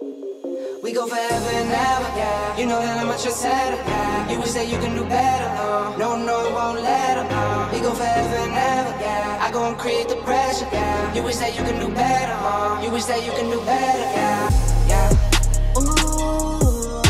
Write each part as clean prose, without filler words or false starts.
We go forever and ever, yeah. You know that I'm much better, yeah. You wish that you can do better, no, I won't let up, We go forever and ever, yeah. I go and create the pressure, yeah. You wish that you can do better, You wish that you can do better, yeah. Ooh.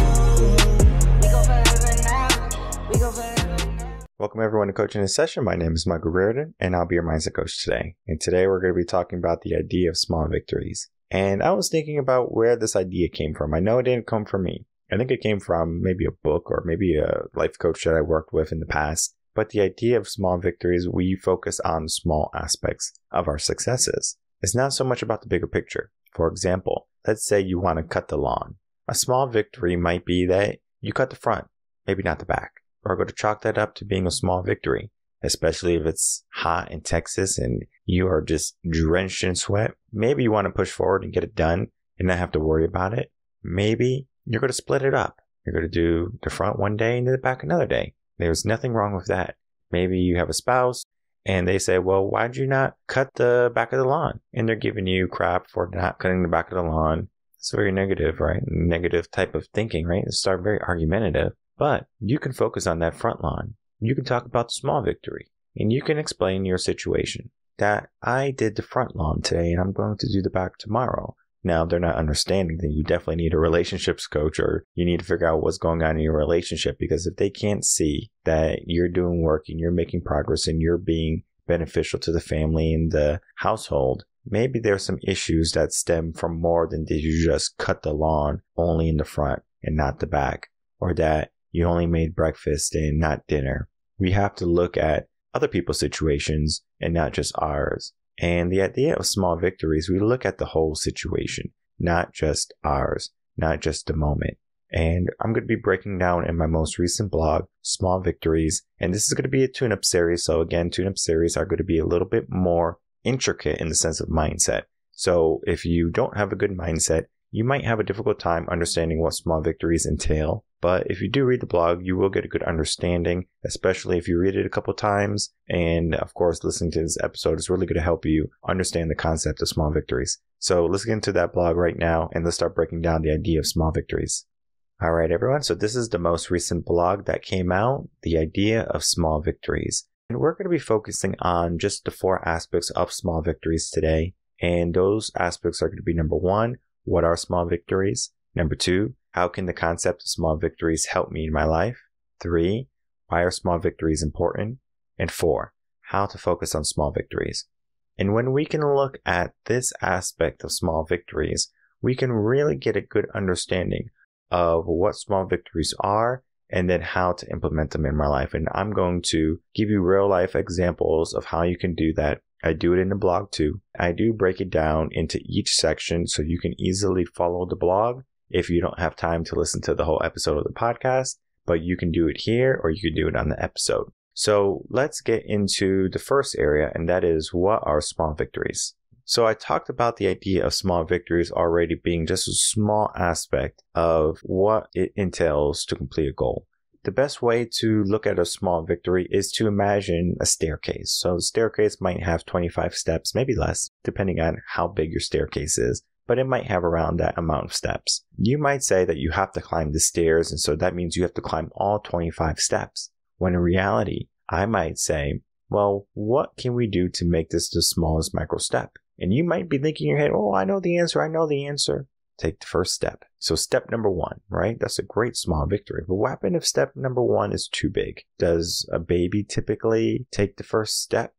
We go forever and ever. We go forever and ever. Welcome everyone to Coaching in Session. My name is Michael Reven, and I'll be your mindset coach today. And today we're going to be talking about the idea of small victories. And I was thinking about where this idea came from. I know it didn't come from me. I think it came from maybe a book or maybe a life coach that I worked with in the past. But the idea of small victories, we focus on small aspects of our successes. It's not so much about the bigger picture. For example, let's say you want to cut the lawn. A small victory might be that you cut the front, maybe not the back. We're going to chalk that up to being a small victory, especially if it's hot in Texas and you are just drenched in sweat. Maybe you want to push forward and get it done and not have to worry about it. Maybe you're going to split it up. You're going to do the front one day and the back another day. There's nothing wrong with that. Maybe you have a spouse and they say, well, why'd you not cut the back of the lawn? And they're giving you crap for not cutting the back of the lawn. It's very negative, right? Negative type of thinking, right? It's start very argumentative. But you can focus on that front lawn. You can talk about the small victory. And you can explain your situation. That I did the front lawn today and I'm going to do the back tomorrow. Now, they're not understanding that you definitely need a relationships coach, or you need to figure out what's going on in your relationship, because if they can't see that you're doing work and you're making progress and you're being beneficial to the family and the household, maybe there's some issues that stem from more than did you just cut the lawn only in the front and not the back, or that you only made breakfast and not dinner. We have to look at other people's situations and not just ours. And the idea of small victories, we look at the whole situation, not just ours, not just the moment. And I'm going to be breaking down in my most recent blog, small victories. And this is going to be a tune-up series. So again, tune-up series are going to be a little bit more intricate in the sense of mindset. So if you don't have a good mindset, you might have a difficult time understanding what small victories entail. But if you do read the blog, you will get a good understanding, especially if you read it a couple times. And of course, listening to this episode is really going to help you understand the concept of small victories. So let's get into that blog right now and let's start breaking down the idea of small victories. All right, everyone. So this is the most recent blog that came out, the idea of small victories. And we're going to be focusing on just the 4 aspects of small victories today. And those aspects are going to be number 1, what are small victories? Number 2, how can the concept of small victories help me in my life? 3, why are small victories important? And 4, how to focus on small victories. And when we can look at this aspect of small victories, we can really get a good understanding of what small victories are and then how to implement them in my life. And I'm going to give you real life examples of how you can do that. I do it in the blog too. I do break it down into each section so you can easily follow the blog if you don't have time to listen to the whole episode of the podcast, but you can do it here or you can do it on the episode. So let's get into the first area, and that is, what are small victories? So I talked about the idea of small victories already being just a small aspect of what it entails to complete a goal. The best way to look at a small victory is to imagine a staircase. So the staircase might have 25 steps, maybe less, depending on how big your staircase is, but it might have around that amount of steps. You might say that you have to climb the stairs, and so that means you have to climb all 25 steps. When in reality, I might say, well, what can we do to make this the smallest micro step? And you might be thinking in your head, oh, I know the answer. Take the first step. So step number 1, right? That's a great small victory. But what happens if step number 1 is too big? Does a baby typically take the first step?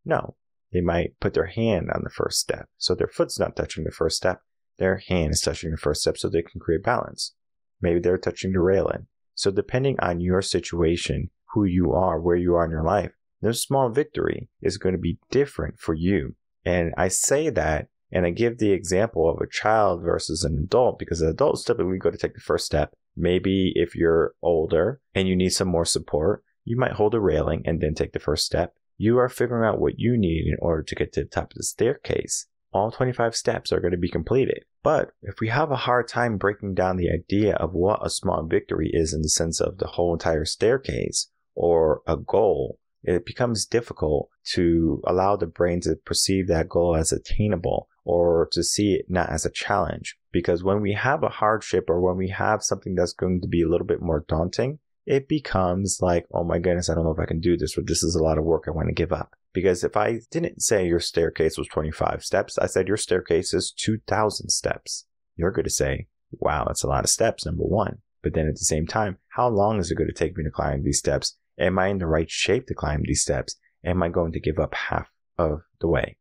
No. They might put their hand on the first step. So their foot's not touching the first step. Their hand is touching the first step so they can create balance. Maybe they're touching the railing. So depending on your situation, who you are, where you are in your life, this small victory is going to be different for you. And I say that, and I give the example of a child versus an adult, because an adult is typically going to take the first step. Maybe if you're older and you need some more support, you might hold a railing and then take the first step. You are figuring out what you need in order to get to the top of the staircase. All 25 steps are going to be completed. But if we have a hard time breaking down the idea of what a small victory is in the sense of the whole entire staircase or a goal, it becomes difficult to allow the brain to perceive that goal as attainable or to see it not as a challenge. Because when we have a hardship or when we have something that's going to be a little bit more daunting, it becomes like, oh my goodness, I don't know if I can do this, or this is a lot of work, I want to give up. Because if I didn't say your staircase was 25 steps, I said your staircase is 2,000 steps. You're going to say, wow, that's a lot of steps, number one. But then at the same time, how long is it going to take me to climb these steps? Am I in the right shape to climb these steps? Am I going to give up half of the way?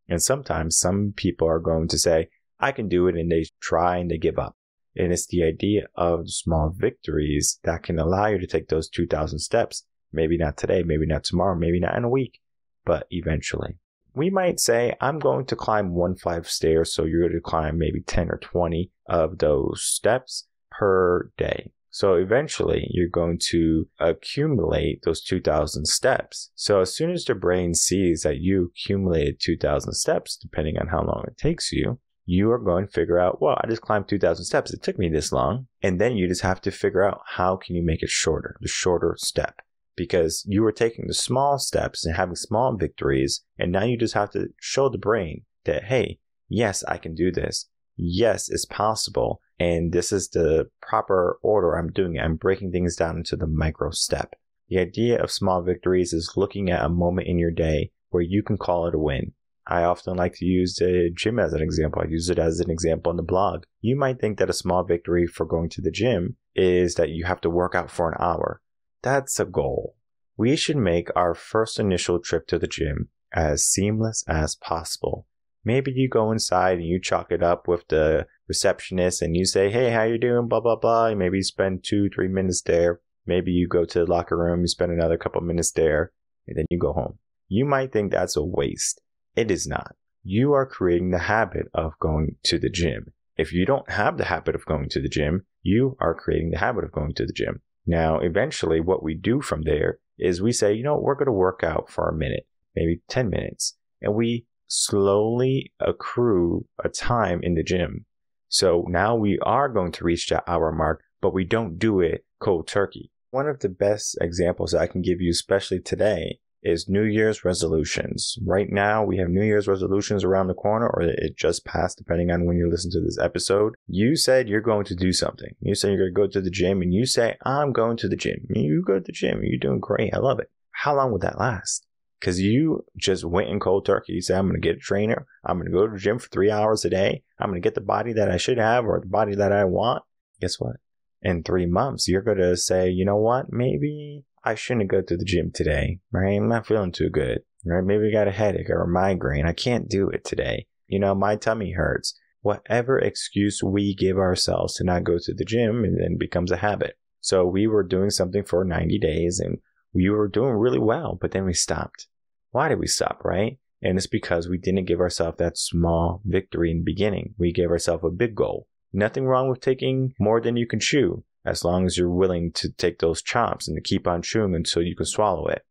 And sometimes some people are going to say, I can do it, and they try and they give up. And it's the idea of small victories that can allow you to take those 2,000 steps. Maybe not today, maybe not tomorrow, maybe not in a week, but eventually. We might say, I'm going to climb 1 flight of stairs, so you're going to climb maybe 10 or 20 of those steps per day. So eventually you're going to accumulate those 2,000 steps. So as soon as the brain sees that you accumulated 2,000 steps, depending on how long it takes you, you are going to figure out, well, I just climbed 2,000 steps. It took me this long. And then you just have to figure out how can you make it shorter, the shorter step. Because you were taking the small steps and having small victories. And now you just have to show the brain that, hey, yes, I can do this. Yes, it's possible. And this is the proper order I'm doing it. I'm breaking things down into the micro step. The idea of small victories is looking at a moment in your day where you can call it a win. I often like to use the gym as an example. I use it as an example in the blog. You might think that a small victory for going to the gym is that you have to work out for an hour. That's a goal. We should make our first initial trip to the gym as seamless as possible. Maybe you go inside and you chalk it up with the receptionist and you say, hey, how you doing? Blah, blah, blah. Maybe you spend 2-3 minutes there. Maybe you go to the locker room, you spend another couple minutes there, and then you go home. You might think that's a waste. It is not. You are creating the habit of going to the gym. If you don't have the habit of going to the gym, you are creating the habit of going to the gym. Now, eventually, what we do from there is we say, we're going to work out for a minute, maybe 10 minutes, and we slowly accrue a time in the gym. So now we are going to reach that hour mark, but we don't do it cold turkey. One of the best examples I can give you, especially today, is New Year's resolutions. Right now, we have New Year's resolutions around the corner, or it just passed, depending on when you listen to this episode. You said you're going to do something. You said you're going to go to the gym, and you say, I'm going to the gym. You go to the gym. You're doing great. I love it. How long would that last? Because you just went in cold turkey. You said, I'm going to get a trainer. I'm going to go to the gym for 3 hours a day. I'm going to get the body that I should have or the body that I want. Guess what? In 3 months, you're going to say, you know what? Maybe I shouldn't go to the gym today, right? I'm not feeling too good, right? Maybe I got a headache or a migraine. I can't do it today. My tummy hurts. Whatever excuse we give ourselves to not go to the gym, and then becomes a habit. So we were doing something for 90 days and we were doing really well, but then we stopped. Why did we stop, right? And it's because we didn't give ourselves that small victory in the beginning. We gave ourselves a big goal. Nothing wrong with taking more than you can chew, as long as you're willing to take those chops and to keep on chewing until you can swallow it.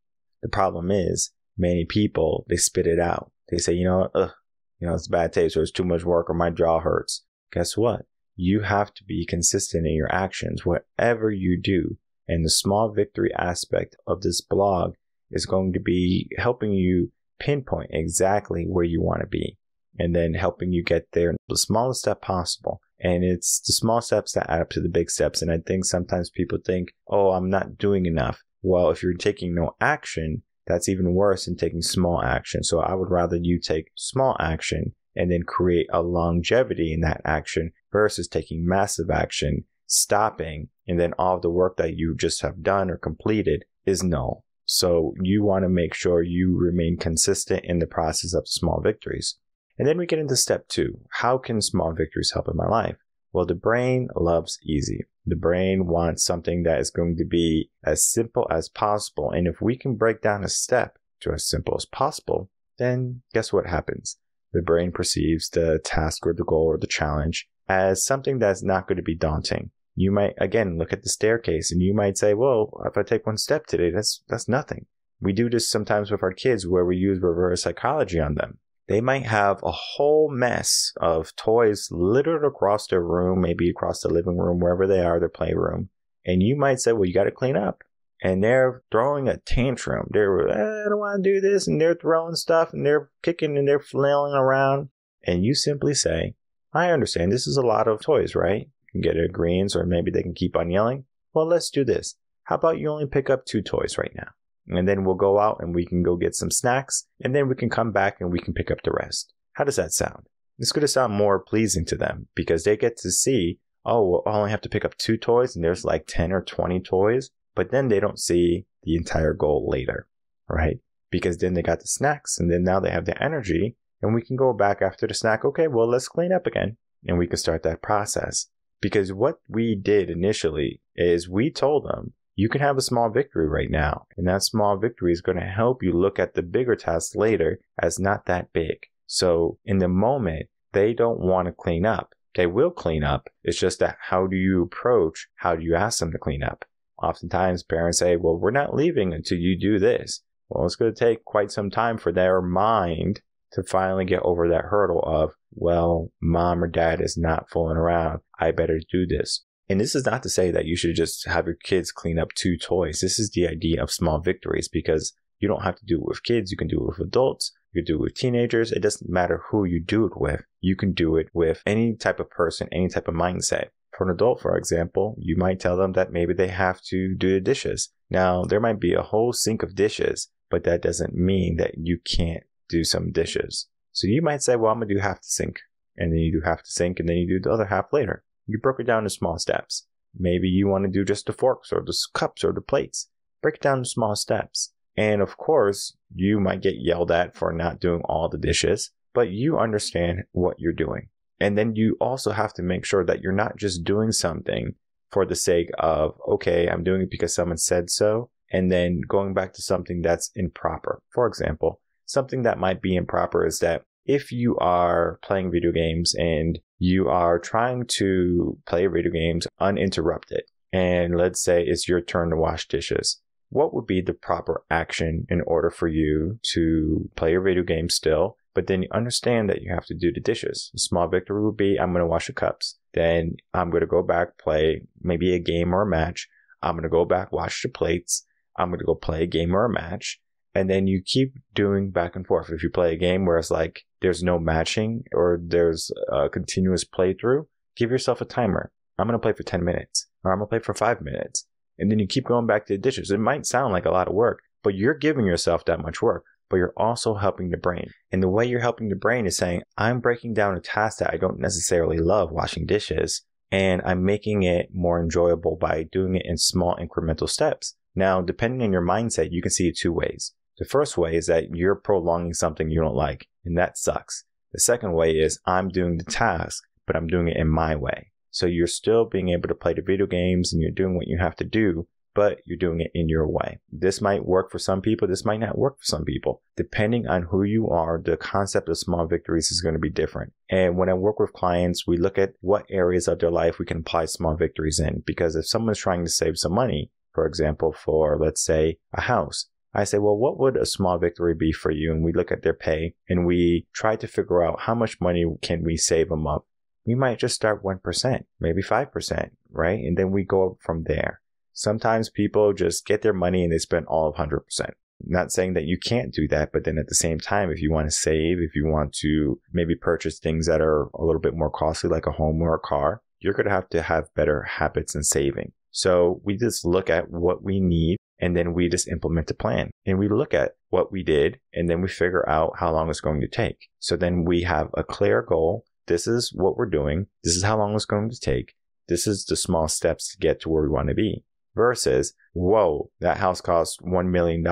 The problem is, many people, they spit it out. They say, it's a bad taste, or it's too much work, or my jaw hurts. Guess what? You have to be consistent in your actions, whatever you do. And the small victory aspect of this blog is going to be helping you pinpoint exactly where you want to be, and then helping you get there in the smallest step possible. And it's the small steps that add up to the big steps. And I think sometimes people think, oh, I'm not doing enough. Well, if you're taking no action, that's even worse than taking small action. So I would rather you take small action and then create a longevity in that action versus taking massive action, stopping, and then all of the work that you just have done or completed is null. So you want to make sure you remain consistent in the process of small victories. And then we get into step 2. How can small victories help in my life? Well, the brain loves easy. The brain wants something that is going to be as simple as possible. And if we can break down a step to as simple as possible, then guess what happens? The brain perceives the task or the goal or the challenge as something that's not going to be daunting. You might, again, look at the staircase and you might say, well, if I take 1 step today, that's nothing. We do this sometimes with our kids where we use reverse psychology on them. They might have a whole mess of toys littered across their room, maybe across the living room, wherever they are, their playroom. And you might say, well, you got to clean up. and they're throwing a tantrum. They're, I don't want to do this, and they're throwing stuff, and they're kicking, and they're flailing around. And you simply say, I understand this is a lot of toys, right? You can get agreements, or maybe they can keep on yelling. Well, let's do this. How about you only pick up 2 toys right now? And then we'll go out and we can go get some snacks, and then we can come back and we can pick up the rest. How does that sound? It's going to sound more pleasing to them because they get to see, oh, well, I only have to pick up 2 toys and there's like 10 or 20 toys. But then they don't see the entire goal later, right? Because then they got the snacks, and then now they have the energy, and we can go back after the snack. Okay, well, let's clean up again, and we can start that process. Because what we did initially is we told them, you can have a small victory right now, and that small victory is going to help you look at the bigger tasks later as not that big. So in the moment, they don't want to clean up. They will clean up. It's just that how do you ask them to clean up? Oftentimes parents say, well, we're not leaving until you do this. Well, it's going to take quite some time for their mind to finally get over that hurdle of, well, mom or dad is not fooling around. I better do this. And this is not to say that you should just have your kids clean up 2 toys. This is the idea of small victories, because you don't have to do it with kids. You can do it with adults. You can do it with teenagers. It doesn't matter who you do it with. You can do it with any type of person, any type of mindset. For an adult, for example, you might tell them that maybe they have to do the dishes. Now, there might be a whole sink of dishes, but that doesn't mean that you can't do some dishes. So you might say, well, I'm going to do half the sink. And then you do half the sink, and then you do the other half later. You broke it down to small steps. Maybe you want to do just the forks or the cups or the plates. Break it down to small steps. And of course, you might get yelled at for not doing all the dishes, but you understand what you're doing. And then you also have to make sure that you're not just doing something for the sake of, okay, I'm doing it because someone said so, and then going back to something that's improper. For example, something that might be improper is that if you are playing video games and you are trying to play video games uninterrupted, and let's say it's your turn to wash dishes, what would be the proper action in order for you to play your video game still, but then you understand that you have to do the dishes? A small victory would be, I'm going to wash the cups. Then I'm going to go back, play maybe a game or a match. I'm going to go back, wash the plates. I'm going to go play a game or a match. And then you keep doing back and forth. If you play a game where it's like there's no matching or there's a continuous playthrough, give yourself a timer. I'm going to play for 10 minutes or I'm going to play for 5 minutes. And then you keep going back to the dishes. It might sound like a lot of work, but you're giving yourself that much work, but you're also helping the brain. And the way you're helping the brain is saying, I'm breaking down a task that I don't necessarily love, washing dishes, and I'm making it more enjoyable by doing it in small incremental steps. Now, depending on your mindset, you can see it 2 ways. The first way is that you're prolonging something you don't like, and that sucks. The second way is I'm doing the task, but I'm doing it in my way. So you're still being able to play the video games and you're doing what you have to do, but you're doing it in your way. This might work for some people. This might not work for some people. Depending on who you are, the concept of small victories is going to be different. And when I work with clients, we look at what areas of their life we can apply small victories in. Because if someone's trying to save some money, for example, for let's say a house, I say, well, what would a small victory be for you? And we look at their pay and we try to figure out how much money can we save them up. We might just start 1%, maybe 5%, right? And then we go up from there. Sometimes people just get their money and they spend all of 100%. Not saying that you can't do that, but then at the same time, if you want to save, if you want to maybe purchase things that are a little bit more costly, like a home or a car, you're going to have better habits in saving. So we just look at what we need and then we just implement a plan. And we look at what we did and then we figure out how long it's going to take. So then we have a clear goal. This is what we're doing. This is how long it's going to take. This is the small steps to get to where we want to be. Versus, whoa, that house costs $1 million.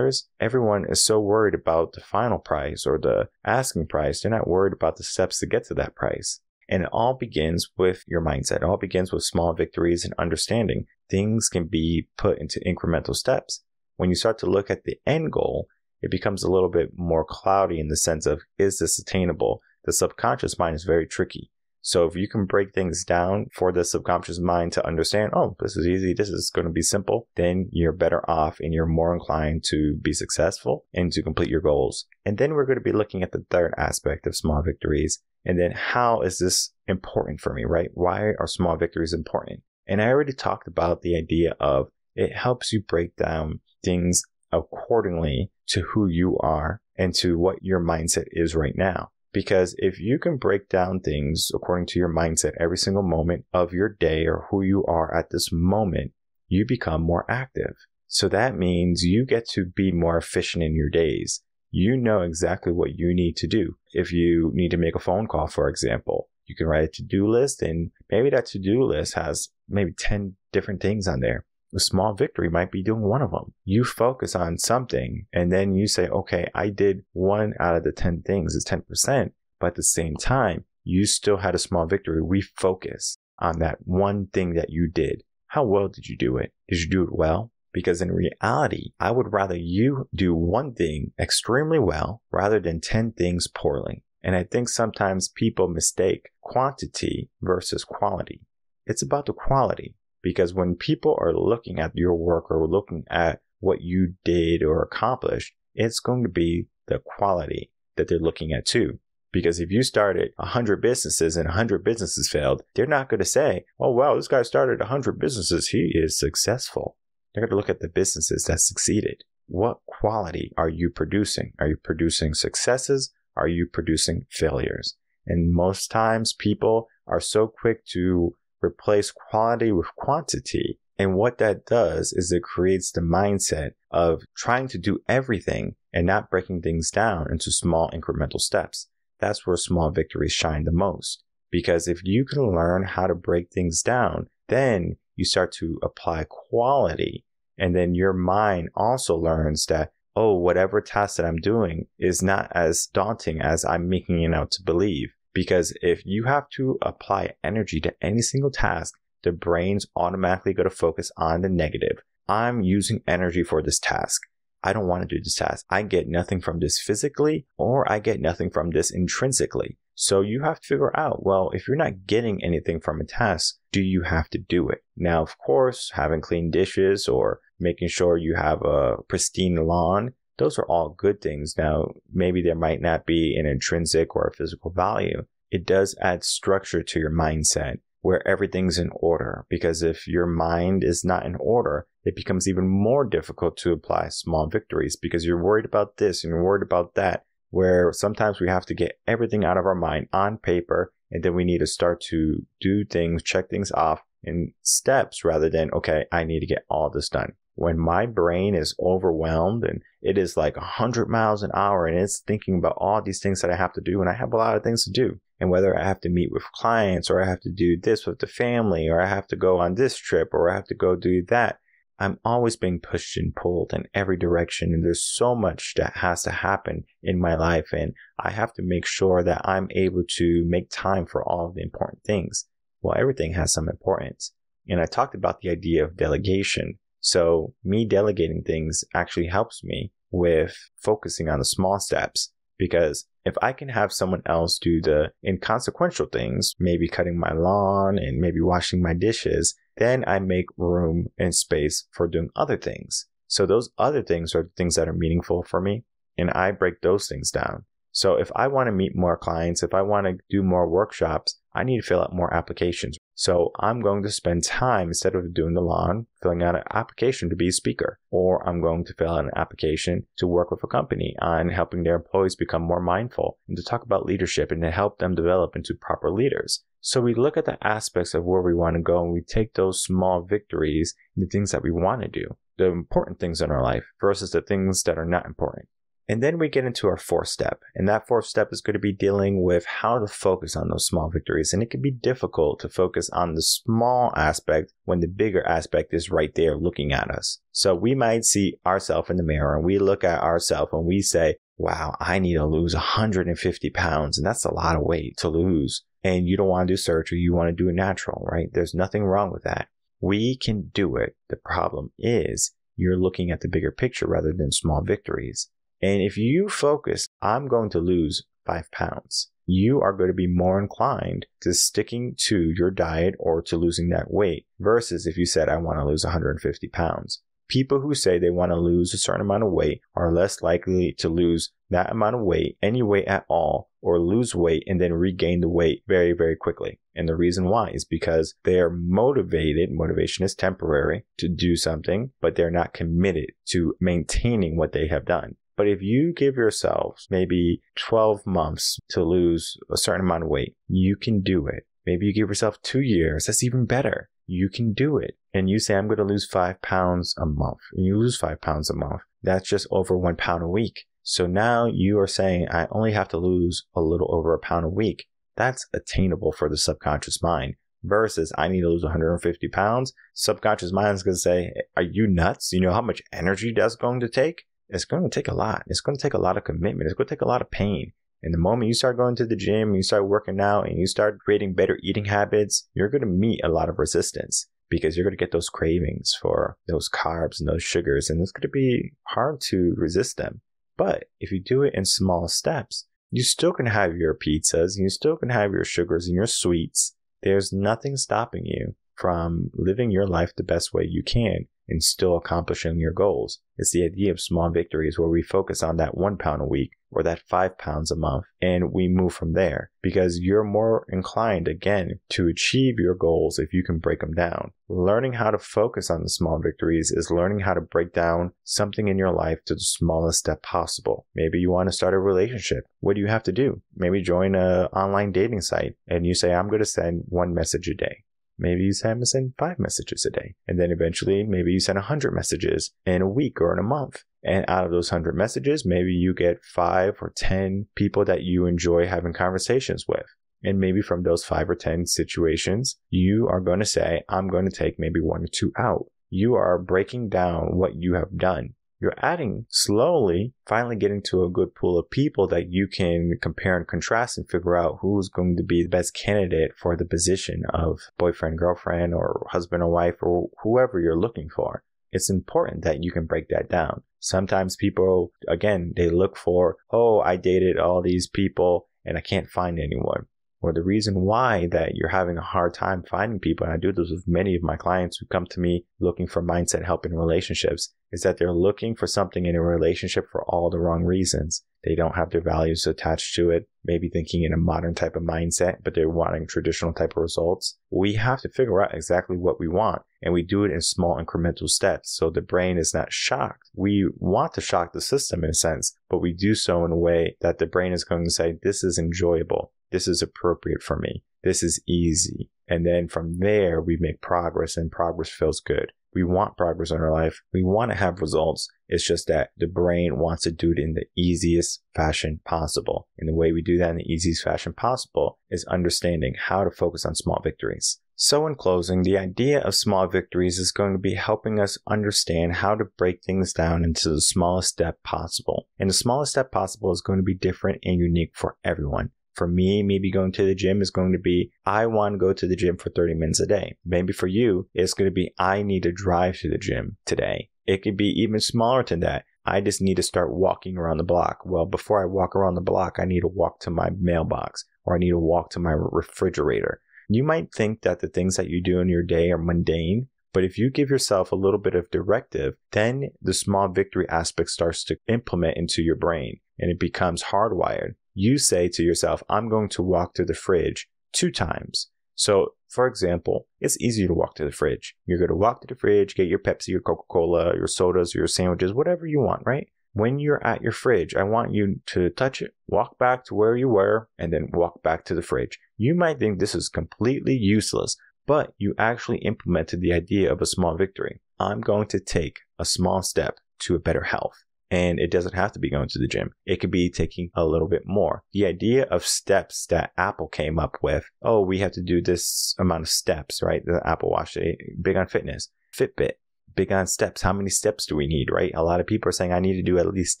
Everyone is so worried about the final price or the asking price. They're not worried about the steps to get to that price. And it all begins with your mindset. It all begins with small victories and understanding things can be put into incremental steps. When you start to look at the end goal, it becomes a little bit more cloudy in the sense of, is this attainable? The subconscious mind is very tricky. So if you can break things down for the subconscious mind to understand, oh, this is easy, this is going to be simple, then you're better off and you're more inclined to be successful and to complete your goals. And then we're going to be looking at the third aspect of small victories. And then how is this important for me, right? Why are small victories important? And I already talked about the idea of it helps you break down things accordingly to who you are and to what your mindset is right now. Because if you can break down things according to your mindset every single moment of your day or who you are at this moment, you become more active. So that means you get to be more efficient in your days. You know exactly what you need to do. If you need to make a phone call, for example, you can write a to-do list, and maybe that to-do list has maybe 10 different things on there. A small victory might be doing one of them. You focus on something and then you say, okay, I did 1 out of the 10 things. It's 10%. But at the same time, you still had a small victory. Refocus on that one thing that you did. How well did you do it? Did you do it well? Because in reality, I would rather you do one thing extremely well rather than 10 things poorly. And I think sometimes people mistake quantity versus quality. It's about the quality, because when people are looking at your work or looking at what you did or accomplished, it's going to be the quality that they're looking at too. Because if you started 100 businesses and 100 businesses failed, they're not going to say, oh, wow, this guy started 100 businesses. He is successful. They're going to look at the businesses that succeeded. What quality are you producing? Are you producing successes? Are you producing failures? And most times people are so quick to replace quality with quantity. And what that does is it creates the mindset of trying to do everything and not breaking things down into small incremental steps. That's where small victories shine the most. Because if you can learn how to break things down, then you start to apply quality. And then your mind also learns that, oh, whatever task that I'm doing is not as daunting as I'm making it out to believe. Because if you have to apply energy to any single task, the brain's automatically going to focus on the negative. I'm using energy for this task. I don't want to do this task. I get nothing from this physically, or I get nothing from this intrinsically. So you have to figure out, well, if you're not getting anything from a task, do you have to do it? Now, of course, having clean dishes or making sure you have a pristine lawn, those are all good things. Now, maybe there might not be an intrinsic or a physical value. It does add structure to your mindset where everything's in order, because if your mind is not in order, it becomes even more difficult to apply small victories because you're worried about this and you're worried about that, where sometimes we have to get everything out of our mind on paper, and then we need to start to do things, check things off in steps rather than, okay, I need to get all this done. When my brain is overwhelmed and it is like 100 miles an hour and it's thinking about all these things that I have to do, and I have a lot of things to do, and whether I have to meet with clients or I have to do this with the family or I have to go on this trip or I have to go do that, I'm always being pushed and pulled in every direction. And there's so much that has to happen in my life. And I have to make sure that I'm able to make time for all of the important things. Well, everything has some importance. And I talked about the idea of delegation. So me delegating things actually helps me with focusing on the small steps, because if I can have someone else do the inconsequential things, maybe cutting my lawn and maybe washing my dishes, then I make room and space for doing other things. So those other things are things that are meaningful for me, and I break those things down. So if I want to meet more clients, if I want to do more workshops, I need to fill out more applications. So I'm going to spend time, instead of doing the lawn, filling out an application to be a speaker. Or I'm going to fill out an application to work with a company on helping their employees become more mindful and to talk about leadership and to help them develop into proper leaders. So we look at the aspects of where we want to go, and we take those small victories and the things that we want to do, the important things in our life versus the things that are not important. And then we get into our fourth step. And that fourth step is going to be dealing with how to focus on those small victories. And it can be difficult to focus on the small aspect when the bigger aspect is right there looking at us. So we might see ourselves in the mirror and we look at ourselves and we say, wow, I need to lose 150 pounds. And that's a lot of weight to lose. And you don't want to do surgery. You want to do it natural, right? There's nothing wrong with that. We can do it. The problem is you're looking at the bigger picture rather than small victories. And if you focus, I'm going to lose 5 pounds, you are going to be more inclined to sticking to your diet or to losing that weight versus if you said, I want to lose 150 pounds. People who say they want to lose a certain amount of weight are less likely to lose that amount of weight, any weight at all, or lose weight and then regain the weight very, very quickly. And the reason why is because they are motivated, motivation is temporary, to do something, but they're not committed to maintaining what they have done. But if you give yourselves maybe 12 months to lose a certain amount of weight, you can do it. Maybe you give yourself 2 years. That's even better. You can do it. And you say, I'm going to lose 5 pounds a month. And you lose 5 pounds a month. That's just over 1 pound a week. So now you are saying, I only have to lose a little over a pound a week. That's attainable for the subconscious mind. Versus, I need to lose 150 pounds. Subconscious mind is going to say, are you nuts? You know how much energy that's going to take? It's going to take a lot. It's going to take a lot of commitment. It's going to take a lot of pain. And the moment you start going to the gym, you start working out, and you start creating better eating habits, you're going to meet a lot of resistance because you're going to get those cravings for those carbs and those sugars, and it's going to be hard to resist them. But if you do it in small steps, you still can have your pizzas, and you still can have your sugars and your sweets. There's nothing stopping you from living your life the best way you can and still accomplishing your goals. It's the idea of small victories where we focus on that 1 pound a week or that 5 pounds a month, and we move from there because you're more inclined, again, to achieve your goals if you can break them down. Learning how to focus on the small victories is learning how to break down something in your life to the smallest step possible. Maybe you want to start a relationship. What do you have to do? Maybe join an online dating site and you say, I'm going to send 1 message a day. Maybe you say, I'm going to send 5 messages a day. And then eventually, maybe you send 100 messages in a week or in a month. And out of those 100 messages, maybe you get 5 or 10 people that you enjoy having conversations with. And maybe from those 5 or 10 situations, you are going to say, I'm going to take maybe 1 or 2 out. You are breaking down what you have done. You're adding slowly, finally getting to a good pool of people that you can compare and contrast and figure out who's going to be the best candidate for the position of boyfriend, girlfriend, or husband or wife, or whoever you're looking for. It's important that you can break that down. Sometimes people, again, they look for, oh, I dated all these people and I can't find anyone. Or the reason why that you're having a hard time finding people, and I do this with many of my clients who come to me looking for mindset help in relationships, is that they're looking for something in a relationship for all the wrong reasons. They don't have their values attached to it, maybe thinking in a modern type of mindset, but they're wanting traditional type of results. We have to figure out exactly what we want, and we do it in small incremental steps so the brain is not shocked. We want to shock the system in a sense, but we do so in a way that the brain is going to say, this is enjoyable. This is appropriate for me. This is easy. And then from there, we make progress, and progress feels good. We want progress in our life. We want to have results. It's just that the brain wants to do it in the easiest fashion possible. And the way we do that in the easiest fashion possible is understanding how to focus on small victories. So in closing, the idea of small victories is going to be helping us understand how to break things down into the smallest step possible. And the smallest step possible is going to be different and unique for everyone. For me, maybe going to the gym is going to be, I want to go to the gym for 30 minutes a day. Maybe for you, it's going to be, I need to drive to the gym today. It could be even smaller than that. I just need to start walking around the block. Well, before I walk around the block, I need to walk to my mailbox, or I need to walk to my refrigerator. You might think that the things that you do in your day are mundane, but if you give yourself a little bit of directive, then the small victory aspect starts to implement into your brain, and it becomes hardwired. You say to yourself, I'm going to walk to the fridge 2 times. So, for example, it's easy to walk to the fridge. You're going to walk to the fridge, get your Pepsi, your Coca-Cola, your sodas, your sandwiches, whatever you want, right? When you're at your fridge, I want you to touch it, walk back to where you were, and then walk back to the fridge. You might think this is completely useless, but you actually implemented the idea of a small victory. I'm going to take a small step to a better health. And it doesn't have to be going to the gym. It could be taking a little bit more. The idea of steps that Apple came up with, oh, we have to do this amount of steps, right? The Apple Watch, big on fitness. Fitbit, big on steps. How many steps do we need, right? A lot of people are saying, I need to do at least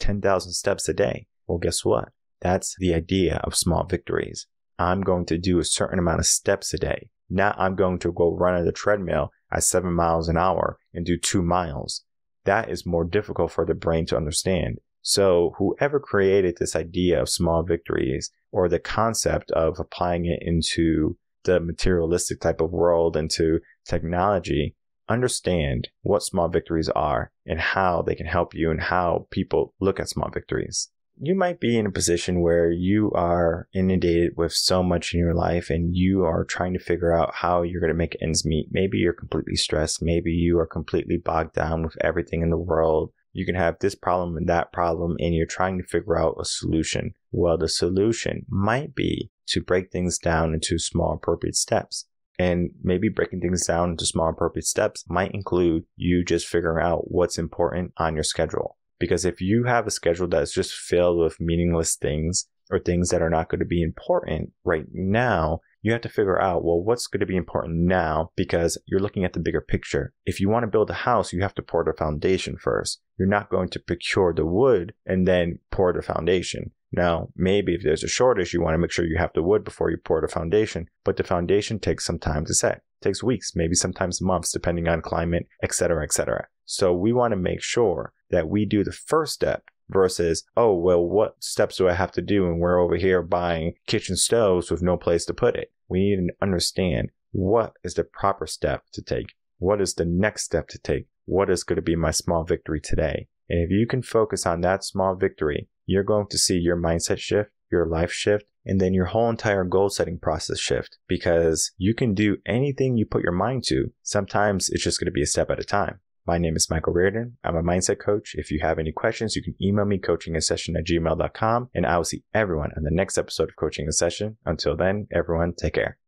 10,000 steps a day. Well, guess what? That's the idea of small victories. I'm going to do a certain amount of steps a day. Now I'm going to go run on the treadmill at 7 miles an hour and do 2 miles. That is more difficult for the brain to understand. So whoever created this idea of small victories, or the concept of applying it into the materialistic type of world, into technology, understand what small victories are and how they can help you and how people look at small victories. You might be in a position where you are inundated with so much in your life and you are trying to figure out how you're going to make ends meet. Maybe you're completely stressed. Maybe you are completely bogged down with everything in the world. You can have this problem and that problem, and you're trying to figure out a solution. Well, the solution might be to break things down into small, appropriate steps. And maybe breaking things down into small, appropriate steps might include you just figuring out what's important on your schedule. Because if you have a schedule that's just filled with meaningless things or things that are not going to be important right now, you have to figure out, well, what's going to be important now, because you're looking at the bigger picture. If you want to build a house, you have to pour the foundation first. You're not going to procure the wood and then pour the foundation. Now, maybe if there's a shortage, you want to make sure you have the wood before you pour the foundation, but the foundation takes some time to set. It takes weeks, maybe sometimes months, depending on climate, etc., etc. So we want to make sure that we do the first step versus, oh, well, what steps do I have to do? And we're over here buying kitchen stoves with no place to put it. We need to understand what is the proper step to take. What is the next step to take? What is going to be my small victory today? And if you can focus on that small victory, you're going to see your mindset shift, your life shift, and then your whole entire goal setting process shift, because you can do anything you put your mind to. Sometimes it's just going to be a step at a time. My name is Michael Reardon. I'm a mindset coach. If you have any questions, you can email me coachingasession@gmail.com, and I will see everyone on the next episode of Coaching a Session. Until then, everyone, take care.